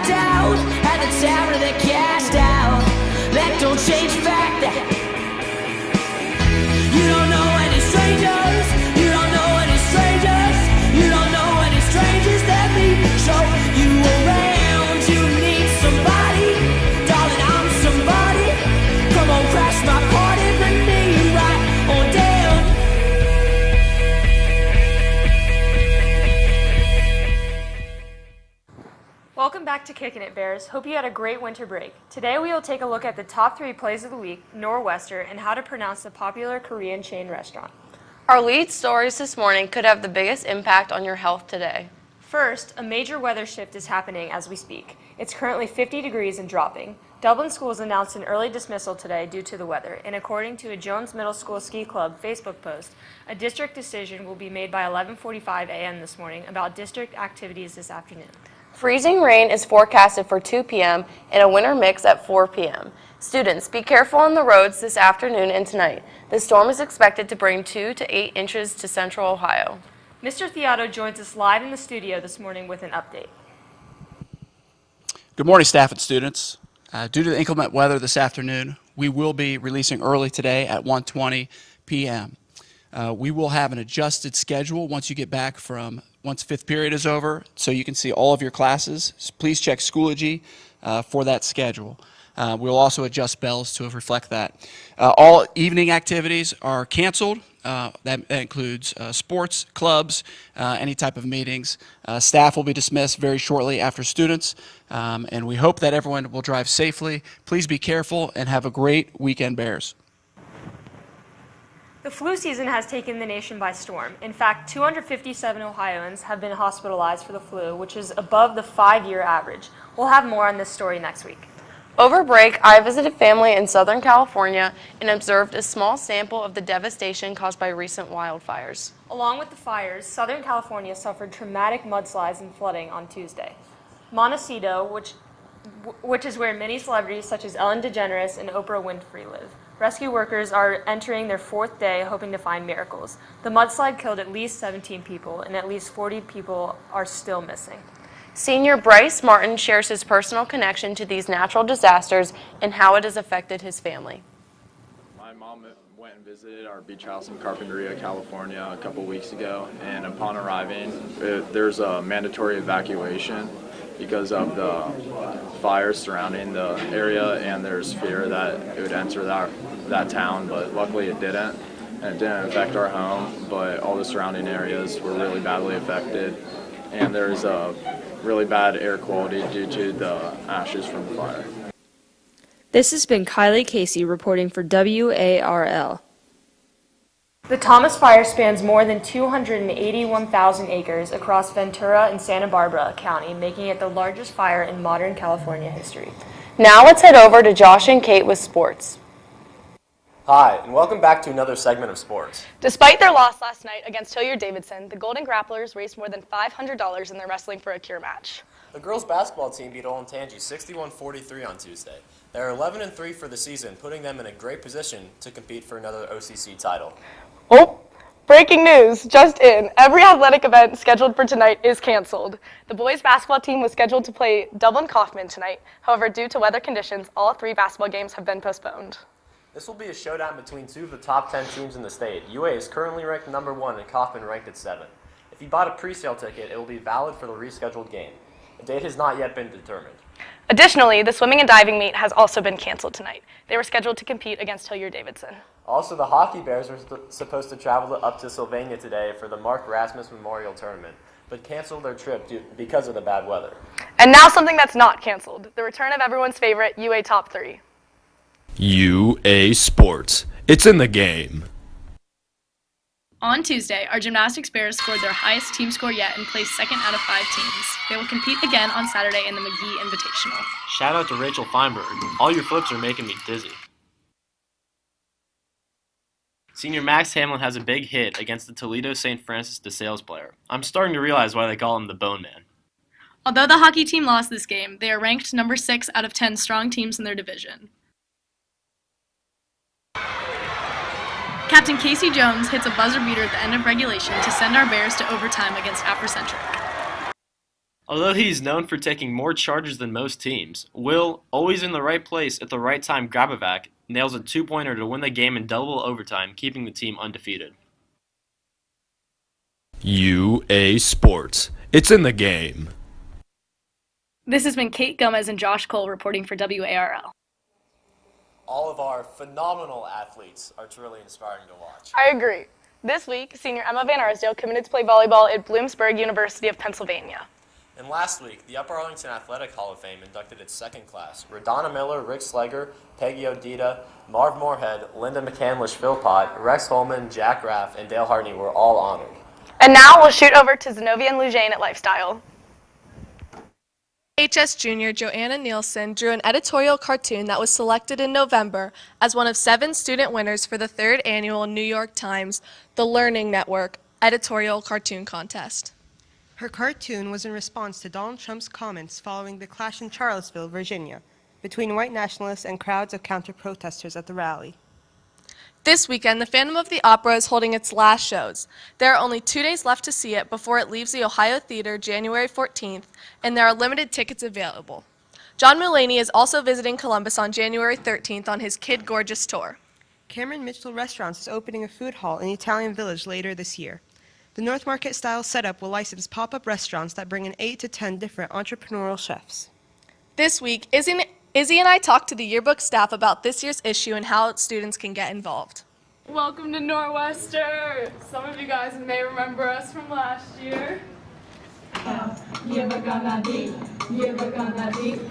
left out at the tower that cast out. That don't change the fact that you don't know any strangers. You don't know any strangers. You don't know any strangers that me show you around. You need somebody, darling, I'm somebody. Come on, crash my party, bring me right on down. Welcome back to Kickin' It, Bears. Hope you had a great winter break. Today we will take a look at the top 3 plays of the week, Norwester, and how to pronounce the popular Korean chain restaurant. Our lead stories this morning could have the biggest impact on your health today. First, a major weather shift is happening as we speak. It's currently 50 degrees and dropping. Dublin schools announced an early dismissal today due to the weather, and according to a Jones Middle School Ski Club Facebook post, a district decision will be made by 11:45 a.m. this morning about district activities this afternoon. Freezing rain is forecasted for 2 p.m. and a winter mix at 4 p.m. Students, be careful on the roads this afternoon and tonight. The storm is expected to bring 2 to 8 inches to central Ohio. Mr. Theotto joins us live in the studio this morning with an update. Good morning, staff and students. Due to the inclement weather this afternoon, we will be releasing early today at 1:20 p.m. We will have an adjusted schedule once fifth period is over, so you can see all of your classes. So please check Schoology for that schedule. We'll also adjust bells to reflect that. All evening activities are canceled. That includes sports, clubs, any type of meetings. Staff will be dismissed very shortly after students, and we hope that everyone will drive safely. Please be careful and have a great weekend, Bears. The flu season has taken the nation by storm. In fact, 257 Ohioans have been hospitalized for the flu, which is above the 5-year average. We'll have more on this story next week. Over break, I visited family in Southern California and observed a small sample of the devastation caused by recent wildfires. Along with the fires, Southern California suffered traumatic mudslides and flooding on Tuesday. Montecito, which is where many celebrities such as Ellen DeGeneres and Oprah Winfrey live. Rescue workers are entering their 4th day hoping to find miracles. The mudslide killed at least 17 people, and at least 40 people are still missing. Senior Bryce Martin shares his personal connection to these natural disasters and how it has affected his family. My mom went and visited our beach house in Carpinteria, California a couple weeks ago, and upon arriving, there's a mandatory evacuation because of the fires surrounding the area, and there's fear that it would enter that town, but luckily it didn't, and it didn't affect our home, but all the surrounding areas were really badly affected, and there's a really bad air quality due to the ashes from the fire. This has been Kylie Casey reporting for WARL. The Thomas Fire spans more than 281,000 acres across Ventura and Santa Barbara County, making it the largest fire in modern California history. Now let's head over to Josh and Kate with sports. Hi, and welcome back to another segment of sports. Despite their loss last night against Hilliard-Davidson, the Golden Grapplers raised more than $500 in their Wrestling for a Cure match. The girls basketball team beat Olentangy 61-43 on Tuesday. They are 11-3 for the season, putting them in a great position to compete for another OCC title. Oh, breaking news, just in. Every athletic event scheduled for tonight is canceled. The boys basketball team was scheduled to play Dublin Kaufman tonight. However, due to weather conditions, all 3 basketball games have been postponed. This will be a showdown between 2 of the top 10 teams in the state. UA is currently ranked number 1 and Kaufman ranked at 7. If you bought a pre-sale ticket, it will be valid for the rescheduled game. The date has not yet been determined. Additionally, the swimming and diving meet has also been canceled tonight. They were scheduled to compete against Hilliard-Davidson. Also, the hockey Bears were supposed to travel up to Sylvania today for the Mark Rasmus Memorial Tournament, but canceled their trip because of the bad weather. And now something that's not canceled, the return of everyone's favorite UA Top 3. UA Sports. It's in the game. On Tuesday, our gymnastics Bears scored their highest team score yet and placed 2nd out of 5 teams. They will compete again on Saturday in the McGee Invitational. Shout out to Rachel Feinberg. All your flips are making me dizzy. Senior Max Hamlin has a big hit against the Toledo St. Francis de Sales player. I'm starting to realize why they call him the Bone Man. Although the hockey team lost this game, they are ranked number 6 out of 10 strong teams in their division. Captain Casey Jones hits a buzzer beater at the end of regulation to send our Bears to overtime against Afrocentric. Although he's known for taking more charges than most teams, Will, always in the right place at the right time grab-a-vac, nails a two-pointer to win the game in double overtime, keeping the team undefeated. UA Sports. It's in the game. This has been Kate Gomez and Josh Cole reporting for WARL. All of our phenomenal athletes are truly inspiring to watch. I agree. This week, senior Emma Van Arsdale committed to play volleyball at Bloomsburg University of Pennsylvania. And last week, the Upper Arlington Athletic Hall of Fame inducted its second class. Radonna Miller, Rick Slegger, Peggy Odita, Marv Moorhead, Linda McCandlish-Philpott, Rex Holman, Jack Raff, and Dale Hartney were all honored. And now we'll shoot over to Zenobia and Lujane at Lifestyle. UAHS junior Joanna Nielsen drew an editorial cartoon that was selected in November as one of 7 student winners for the 3rd annual New York Times The Learning Network editorial cartoon contest. Her cartoon was in response to Donald Trump's comments following the clash in Charlottesville, Virginia, between white nationalists and crowds of counter-protesters at the rally. This weekend, the Phantom of the Opera is holding its last shows. There are only 2 days left to see it before it leaves the Ohio Theater January 14th, and there are limited tickets available. John Mulaney is also visiting Columbus on January 13th on his Kid Gorgeous tour. Cameron Mitchell Restaurants is opening a food hall in the Italian Village later this year. The North Market-style setup will license pop-up restaurants that bring in 8 to 10 different entrepreneurial chefs. This week, Izzy and I talked to the yearbook staff about this year's issue and how students can get involved. Welcome to Norwester! Some of you guys may remember us from last year. Yearbook on that beat. Yearbook on that beat.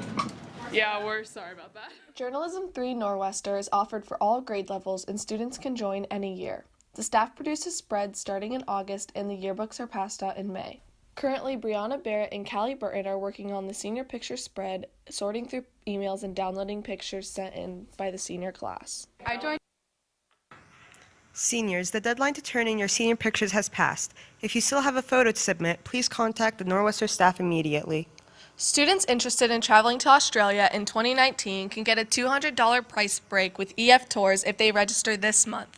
Yeah, we're sorry about that. Journalism 3 Norwester is offered for all grade levels and students can join any year. The staff produces spreads starting in August and the yearbooks are passed out in May. Currently, Brianna Barrett and Callie Burton are working on the senior picture spread, sorting through emails and downloading pictures sent in by the senior class. I joined. Seniors, the deadline to turn in your senior pictures has passed. If you still have a photo to submit, please contact the Norwester staff immediately. Students interested in traveling to Australia in 2019 can get a $200 price break with EF Tours if they register this month.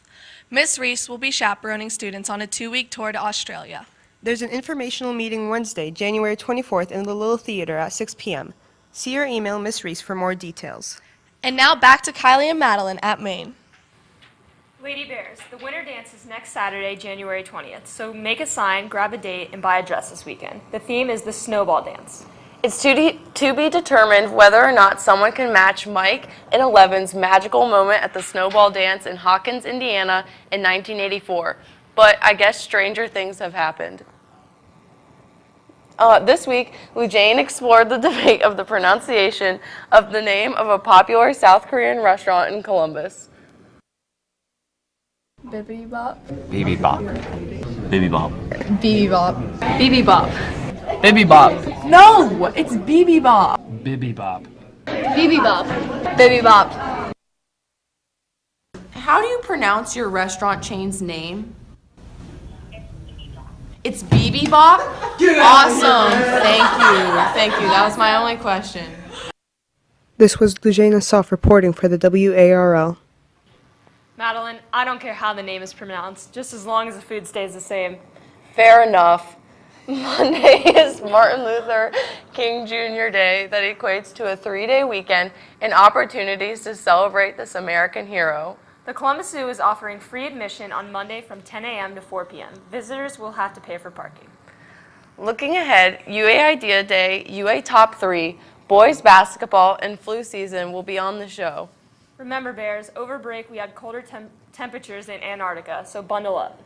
Miss Reese will be chaperoning students on a 2-week tour to Australia. There's an informational meeting Wednesday, January 24th in the Little Theater at 6 p.m. See or email Miss Reese for more details. And now back to Kylie and Madeline at Maine. Lady Bears, the winter dance is next Saturday, January 20th, so make a sign, grab a date, and buy a dress this weekend. The theme is the snowball dance. It's to be determined whether or not someone can match Mike and Eleven's magical moment at the snowball dance in Hawkins, Indiana in 1984. But I guess stranger things have happened. This week, Lujane explored the debate of the pronunciation of the name of a popular South Korean restaurant in Columbus. Bipibop. Bipibop. Bipibop. Bipibop. Bipibop. Bipibop. No! It's Bipibop. Bipibop. Bipibop. Bipibop. How do you pronounce your restaurant chain's name? It's Bipibop? Awesome. Thank you. That was my only question. This was Lujane Asaf reporting for the WARL. Madeline, I don't care how the name is pronounced, just as long as the food stays the same. Fair enough. Monday is Martin Luther King Jr. Day that equates to a 3-day weekend and opportunities to celebrate this American hero. The Columbus Zoo is offering free admission on Monday from 10 a.m. to 4 p.m. Visitors will have to pay for parking. Looking ahead, UA Idea Day, UA Top 3, boys basketball, and flu season will be on the show. Remember, Bears, over break we had colder temperatures in Antarctica, so bundle up.